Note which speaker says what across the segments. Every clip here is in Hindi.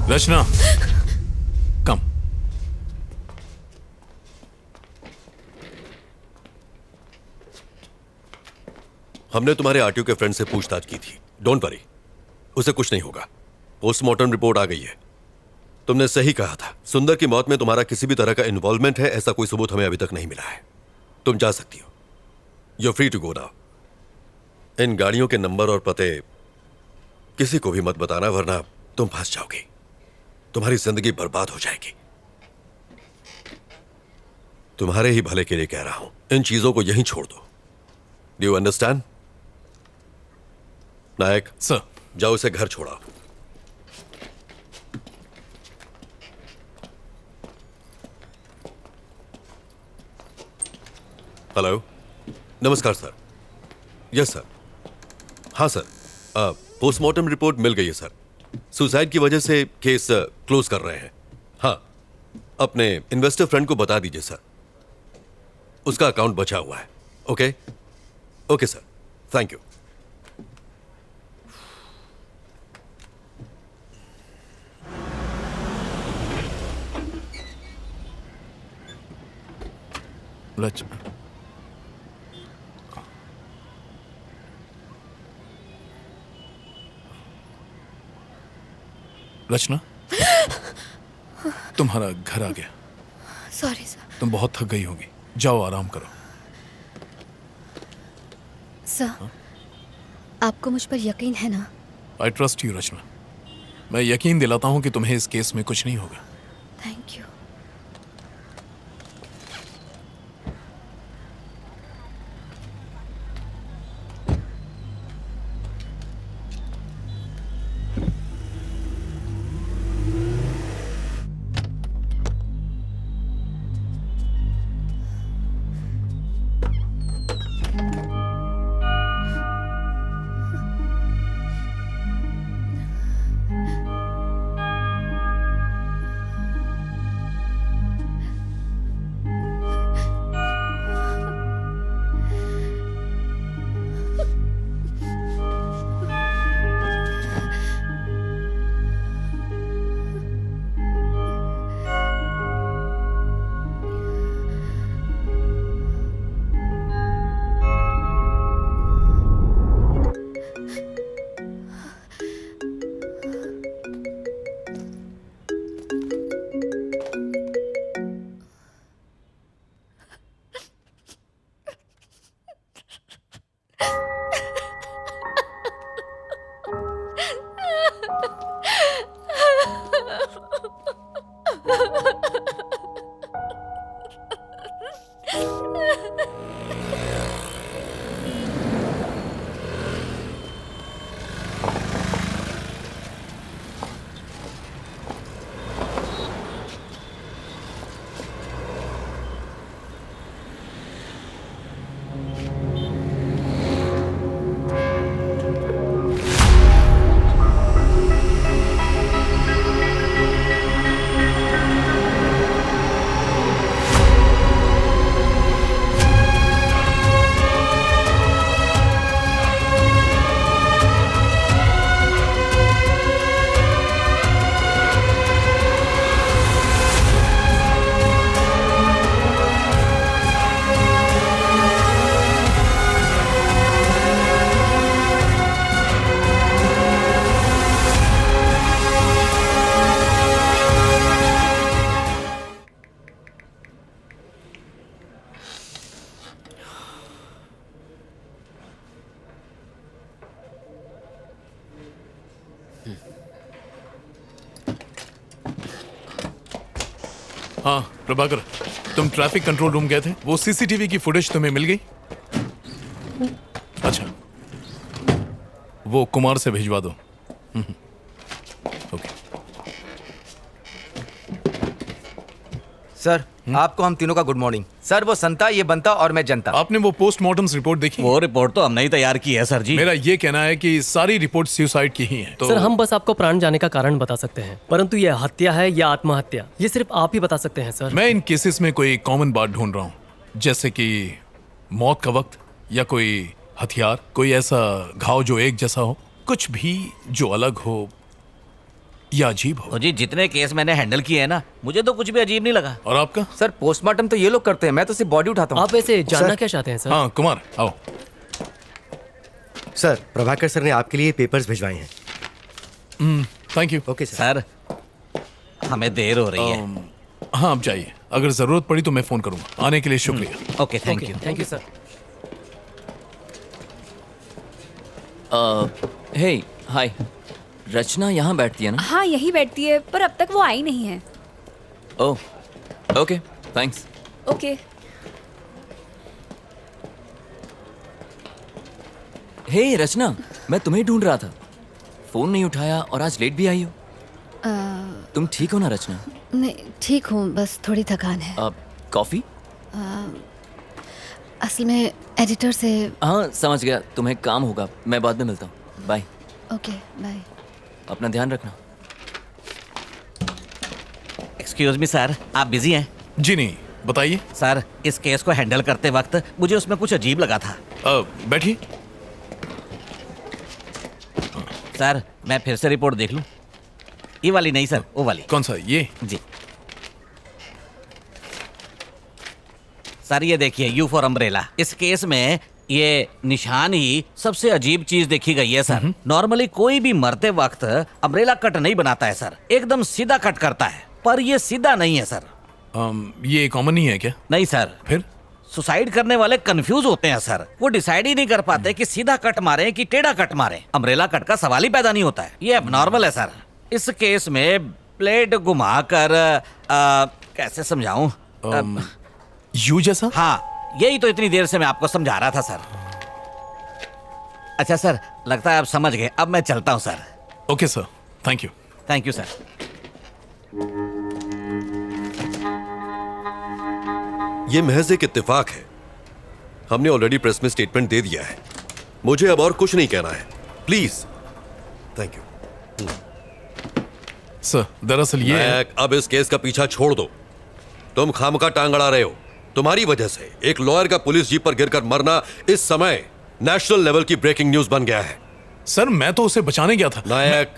Speaker 1: रचना, कम।
Speaker 2: हमने तुम्हारे आरटीओ के फ्रेंड से पूछताछ की थी। डोंट वरी, उसे कुछ नहीं होगा। पोस्टमार्टम रिपोर्ट आ गई है। तुमने सही कहा था, सुंदर की मौत में तुम्हारा किसी भी तरह का इन्वॉल्वमेंट है, ऐसा कोई सबूत हमें अभी तक नहीं मिला है। तुम जा सकती हो। You are free to go now. इन गाड़ियों के नंबर और पते किसी को भी मत बताना, वरना तुम फंस जाओगी। तुम्हारी जिंदगी बर्बाद हो जाएगी। तुम्हारे ही भले के लिए कह रहा हूं, इन चीजों को यहीं छोड़ दो। Do you understand? Nayak
Speaker 1: sir,
Speaker 2: जाओ, इसे घर छोड़ाओ। हेलो, नमस्कार सर। Yes sir. हाँ सर, पोस्टमार्टम रिपोर्ट मिल गई है सर। सुसाइड की वजह से केस क्लोज कर रहे हैं। हाँ, अपने इन्वेस्टर फ्रेंड को बता दीजिए सर, उसका अकाउंट बचा हुआ है। Okay okay sir, thank you.
Speaker 1: Rachna, तुम्हारा घर आ गया।
Speaker 3: Sorry sir.
Speaker 1: तुम बहुत थक गई होगी, जाओ आराम करो।
Speaker 3: सर, आपको मुझ पर यकीन है ना?
Speaker 1: आई ट्रस्ट यू रचना। मैं यकीन दिलाता हूं कि तुम्हें इस केस में कुछ नहीं होगा।
Speaker 3: Thank you.
Speaker 1: हाँ प्रभाकर, तुम ट्रैफिक कंट्रोल रूम गए थे, वो सीसीटीवी की फुटेज तुम्हें मिल गई? अच्छा, वो कुमार से भिजवा दो। ओके
Speaker 4: सर, आपको हम तीनों का गुड मॉर्निंग। सर, वो संता, ये बनता और मैं जनता।
Speaker 1: आपने वो पोस्टमार्टम रिपोर्ट देखी?
Speaker 5: वो रिपोर्ट तो हमने ही तैयार की है सर जी।
Speaker 1: मेरा ये कहना है कि सारी रिपोर्ट सुसाइड की ही है। तो
Speaker 6: सर, हम बस आपको प्राण जाने का कारण बता सकते हैं, परंतु यह हत्या है या आत्महत्या, ये सिर्फ आप ही बता सकते हैं सर।
Speaker 1: मैं इन केसेस में कोई कॉमन बात ढूंढ रहा हूँ, जैसे कि मौत का वक्त या कोई हथियार, कोई ऐसा घाव जो एक जैसा हो, कुछ भी जो अलग हो। या अजीब हो।
Speaker 5: ओ जी, जितने केस मैंने हैंडल किए हैं ना, मुझे तो कुछ भी अजीब नहीं लगा।
Speaker 1: और आपका?
Speaker 4: सर पोस्टमार्टम तो ये लोग करते हैं, मैं तो सिर्फ बॉडी उठाता हूँ।
Speaker 6: आप वैसे जानना क्या चाहते हैं सर?
Speaker 1: हाँ कुमार आओ।
Speaker 7: सर प्रभाकर सर ने आपके लिए पेपर्स भिजवाए हैं।
Speaker 1: Thank you.
Speaker 7: Okay sir.
Speaker 5: Sir, हमें देर हो रही है।
Speaker 1: हाँ आप जाइए, अगर जरूरत पड़ी तो मैं फोन करूंगा। आने के लिए शुक्रिया।
Speaker 5: Okay, thank you.
Speaker 6: Thank you sir.
Speaker 8: Hey hi, Rachna यहाँ बैठती है ना?
Speaker 3: हाँ यही बैठती है, पर अब तक वो आई नहीं है।
Speaker 8: Oh okay, thanks.
Speaker 3: ओके।
Speaker 8: हे रचना, मैं तुम्हें ढूंढ रहा था, फोन नहीं उठाया और आज लेट भी आई हो। तुम ठीक हो ना रचना?
Speaker 3: नहीं ठीक हूँ, बस थोड़ी थकान है।
Speaker 8: कॉफी?
Speaker 3: असल में एडिटर से।
Speaker 8: हाँ समझ गया, तुम्हें काम होगा, मैं बाद में मिलता हूँ। बाय।
Speaker 3: Okay bye.
Speaker 8: अपना ध्यान रखना।
Speaker 5: एक्सक्यूज मी सर, आप बिजी हैं?
Speaker 1: जी नहीं, बताइए।
Speaker 5: सर, इस केस को हैंडल करते वक्त मुझे उसमें कुछ अजीब लगा था।
Speaker 1: बैठिए।
Speaker 5: सर, मैं फिर से रिपोर्ट देख लूं? ये वाली नहीं सर, वो वाली।
Speaker 1: कौन सा? ये?
Speaker 5: जी सर, ये देखिए, यू फॉर अम्ब्रेला। इस केस में ये निशान ही सबसे अजीब चीज देखी गई है सर। नॉर्मली कोई भी मरते वक्त अम्ब्रेला कट नहीं बनाता है सर, एकदम सीधा कट करता है, पर ये सीधा नहीं है सर।
Speaker 1: ये कॉमन नहीं है क्या?
Speaker 5: नहीं सर।
Speaker 1: फिर?
Speaker 5: सुसाइड करने वाले कंफ्यूज होते हैं सर, वो डिसाइड ही नहीं कर पाते कि सीधा कट मारे कि टेढ़ा कट मारे। अम्ब्रेला कट का सवाल ही पैदा नहीं होता है, ये एबनॉर्मल है सर। इस केस में ब्लेड घुमाकर कैसे समझाऊं?
Speaker 1: यू जैसा?
Speaker 5: हाँ, यही तो इतनी देर से मैं आपको समझा रहा था सर। अच्छा सर, लगता है आप समझ गए, अब मैं चलता हूँ sir.
Speaker 1: Okay sir, thank you.
Speaker 5: Thank you sir.
Speaker 2: ये महज एक इत्तेफाक है। हमने ऑलरेडी प्रेस में स्टेटमेंट दे दिया है, मुझे अब और कुछ नहीं कहना है। प्लीज। Thank you
Speaker 1: sir. दरअसल ये
Speaker 2: नायक, अब इस केस का पीछा छोड़ दो। तुम खामखा टांग अड़ा रहे हो। तुम्हारी वजह से एक लॉयर का पुलिस जीप पर गिरकर मरना इस समय नेशनल लेवल की ब्रेकिंग न्यूज बन गया है।
Speaker 1: सर, मैं तो उसे बचाने गया था।
Speaker 2: नायक,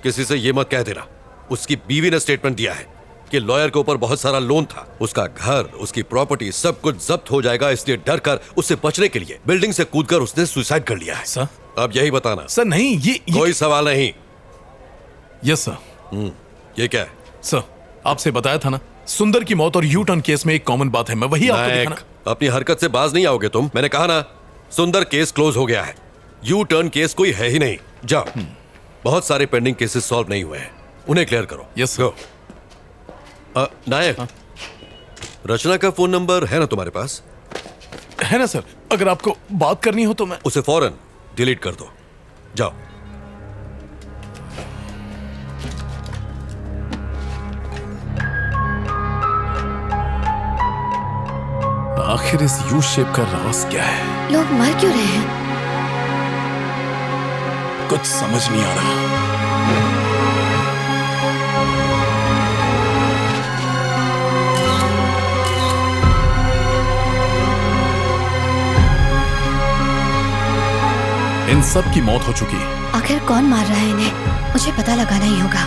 Speaker 2: किसी से ये मत कह देना। उसकी बीवी ने स्टेटमेंट दिया है कि लॉयर के ऊपर बहुत सारा लोन था, उसका घर, उसकी प्रॉपर्टी सब कुछ जब्त हो जाएगा, इसलिए डर कर उससे बचने के लिए बिल्डिंग से कूदकर उसने सुसाइड कर लिया है।
Speaker 1: सर?
Speaker 2: अब यही बताना।
Speaker 1: सर नहीं, ये
Speaker 2: कोई सवाल नहीं।
Speaker 1: Yes sir.
Speaker 2: ये क्या है?
Speaker 1: सर, आपसे बताया था ना, सुंदर की मौत और यू टर्न केस में एक कॉमन बात है। मैं वही आपको
Speaker 2: नायक,
Speaker 1: दिखाना।
Speaker 2: अपनी हरकत से बाज नहीं आओगे तुम। मैंने कहा ना, सुंदर केस क्लोज हो गया है, यू टर्न केस कोई है ही नहीं। जाओ, बहुत सारे पेंडिंग केसेस सॉल्व नहीं हुए हैं, उन्हें क्लियर करो।
Speaker 1: Yes sir.
Speaker 2: नायक, रचना का फोन नंबर है ना तुम्हारे पास?
Speaker 1: है ना सर, अगर आपको बात करनी हो तो मैं।
Speaker 2: उसे फौरन डिलीट कर दो। जाओ।
Speaker 1: आखिर इस यू शेप का राज क्या है?
Speaker 3: लोग मर क्यों रहे हैं?
Speaker 1: कुछ समझ नहीं आ रहा। इन सब की मौत हो चुकी है।
Speaker 3: आखिर कौन मार रहा है इन्हें? मुझे पता लगाना ही होगा।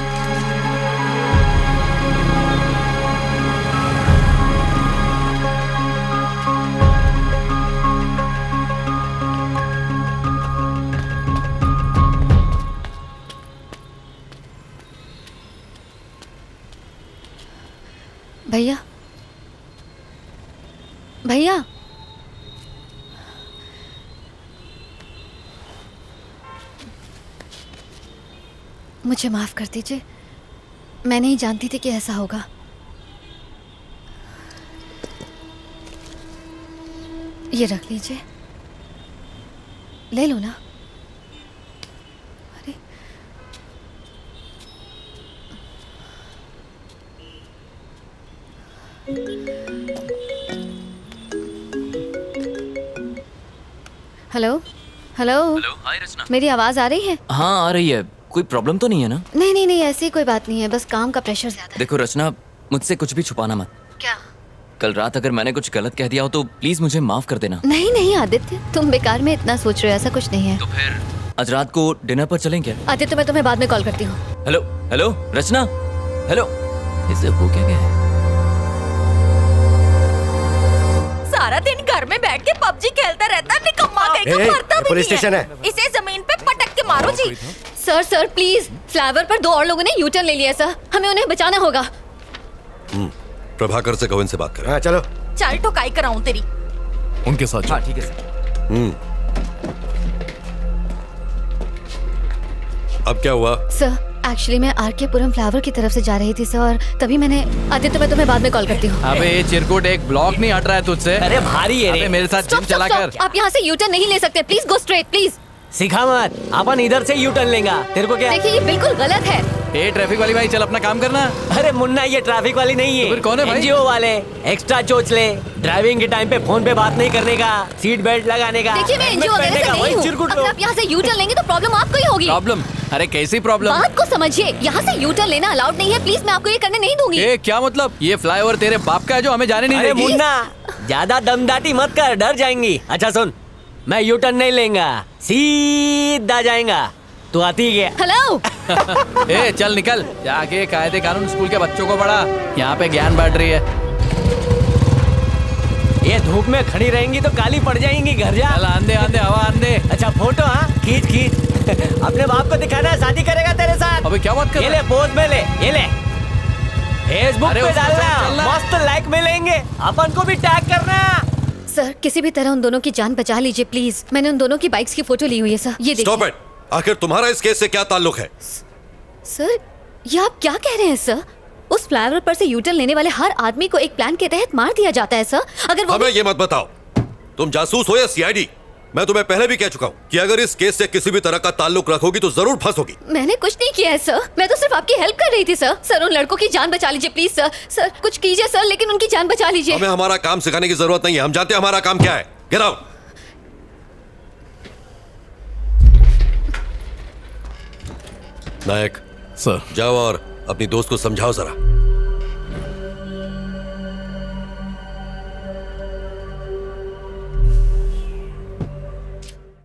Speaker 3: भैया, भैया, मुझे माफ कर दीजिए, मैं नहीं जानती थी कि ऐसा होगा। ये रख लीजिए, ले लो ना। अरे हेलो हेलो।
Speaker 8: हेलो, हाय रचना।
Speaker 3: मेरी आवाज आ रही है?
Speaker 8: हाँ आ रही है, कोई प्रॉब्लम तो नहीं है ना?
Speaker 3: नहीं नहीं नहीं, ऐसी कोई बात नहीं है, बस काम का प्रेशर ज्यादा है।
Speaker 8: देखो रचना, मुझसे कुछ भी छुपाना मत।
Speaker 3: क्या?
Speaker 8: कल रात अगर मैंने कुछ गलत कह दिया हो तो प्लीज मुझे माफ कर देना।
Speaker 3: नहीं नहीं आदित्य, तुम बेकार में इतना सोच रहे हो, ऐसा कुछ नहीं है।
Speaker 8: तो फिर आज रात को डिनर पर चलें क्या?
Speaker 3: आदित्य, मैं तुम्हें बाद में कॉल करती हूँ।
Speaker 8: हेलो हेलो रचना, हेलो। इसे हो क्या गया है?
Speaker 9: सारा दिन घर में बैठ के पबजी खेलता रहता, निकम्मा कहीं का मरता भी
Speaker 7: पुलिस
Speaker 9: नहीं
Speaker 7: स्टेशन
Speaker 9: है।
Speaker 7: है।
Speaker 9: इसे जमीन पे पटक के मारो जी।
Speaker 3: सर प्लीज, फ्लाईओवर पर 2 और लोगों ने यूटर्न ले लिया सर, हमें उन्हें बचाना होगा।
Speaker 2: प्रभाकर से कहो इनसे बात करें।
Speaker 7: हाँ चलो।
Speaker 9: चल ठोकाई कराऊं तेरी।
Speaker 1: उनके साथ
Speaker 4: हाँ
Speaker 1: चलो।
Speaker 4: ठीक है सर।
Speaker 2: अब क्या हुआ?
Speaker 3: सर एक्चुअली मैं आरके पुरम फ्लावर की तरफ से जा रही थी सर, और तभी मैंने आदित्य, मैं तुम्हें बाद में कॉल करती हूँ।
Speaker 10: अबे ये चिरकुट एक ब्लॉक नहीं हट रहा है तुझसे।
Speaker 5: अरे भारी है
Speaker 10: अबे
Speaker 5: रे।
Speaker 10: मेरे साथ जिम चला कर।
Speaker 3: आप यहाँ से यूटर्न नहीं ले सकते, प्लीज गो स्ट्रेट प्लीज।
Speaker 6: सिखा मत, अपन इधर से यू टर्न लेंगा, तेरे को क्या?
Speaker 3: देखिए ये बिल्कुल गलत है।
Speaker 10: ए ट्रैफिक वाली भाई, चल अपना काम करना।
Speaker 6: अरे मुन्ना, ये ट्रैफिक वाली नहीं है।
Speaker 10: तो फिर कौन है भाई?
Speaker 6: एनजीओ वाले। एक्स्ट्रा चोच ले, ड्राइविंग के टाइम पे फोन पे बात नहीं करने का, सीट बेल्ट लगाने का।
Speaker 3: देखिए मैं एनजीओ वगैरह से नहीं हूँ। अगर आप यहाँ से यूटर्न लेंगे तो प्रॉब्लम आपको ही होगी।
Speaker 10: प्रॉब्लम? अरे कैसी प्रॉब्लम?
Speaker 3: बात को समझिए, यहाँ से यूटर्न लेना अलाउड नहीं है, प्लीज मैं आपको ये करने नहीं दूंगी।
Speaker 10: ए क्या मतलब? ये फ्लाईओवर तेरे बाप का है जो हमें जाने नहीं
Speaker 6: अरे
Speaker 10: देगी।
Speaker 6: मुन्ना, ज्यादा दमदाटी मत कर, डर जाएंगी। अच्छा सुन, मैं यू टर्न नहीं लेंगा, सीधा जाएगा। तू आती है क्या?
Speaker 3: हेलो।
Speaker 10: ए चल निकल, जाके कायदे कानून स्कूल के बच्चों को पढ़ा, यहाँ पे ज्ञान बांट रही है।
Speaker 6: ये धूप में खड़ी रहेंगी तो काली पड़ जाएंगी, घर जा।
Speaker 10: चल आंदे आंदे हवा आंदे।
Speaker 6: अच्छा फोटो, हाँ खींच खींच। अपने बाप को दिखाना है, शादी करेगा तेरे साथ।
Speaker 10: अबे क्या बात कर
Speaker 6: ये
Speaker 10: रहा
Speaker 6: ले पोज में ले, ये ले फेसबुक
Speaker 10: अरे
Speaker 6: पे
Speaker 10: उसमें
Speaker 6: डालना,
Speaker 10: चलना।
Speaker 6: मस्त लाइक मिलेंगे, अपन को भी टैग करना।
Speaker 3: सर किसी भी तरह उन दोनों की जान बचा लीजिए प्लीज। मैंने उन दोनों की बाइक्स की फोटो ली हुई है सर, ये
Speaker 2: स्टॉप
Speaker 3: देखिए।
Speaker 2: इट। आखिर तुम्हारा इस केस से क्या ताल्लुक है?
Speaker 3: सर ये आप क्या कह रहे हैं सर? उस फ्लाईओवर पर से यूटर्न लेने वाले हर आदमी को एक प्लान के तहत मार दिया जाता है सर। अगर वो
Speaker 2: हमें ये मत बताओ, तुम जासूस हो या सीआईडी। मैं तुम्हें पहले भी कह चुका हूँ कि अगर इस केस से किसी भी तरह का ताल्लुक रखोगी तो जरूर फंसोगी।
Speaker 3: मैंने कुछ नहीं किया है सर, मैं तो सिर्फ आपकी हेल्प कर रही थी सर। सर उन लड़कों की जान बचा लीजिए प्लीज सर। सर कुछ कीजिए सर, लेकिन उनकी जान बचा लीजिए।
Speaker 2: हमें हमारा काम सिखाने की जरूरत नहीं है, हम जानते हैं हमारा काम क्या है। Get out. नायक
Speaker 1: सर
Speaker 2: जाओ और अपनी दोस्त को समझाओ जरा।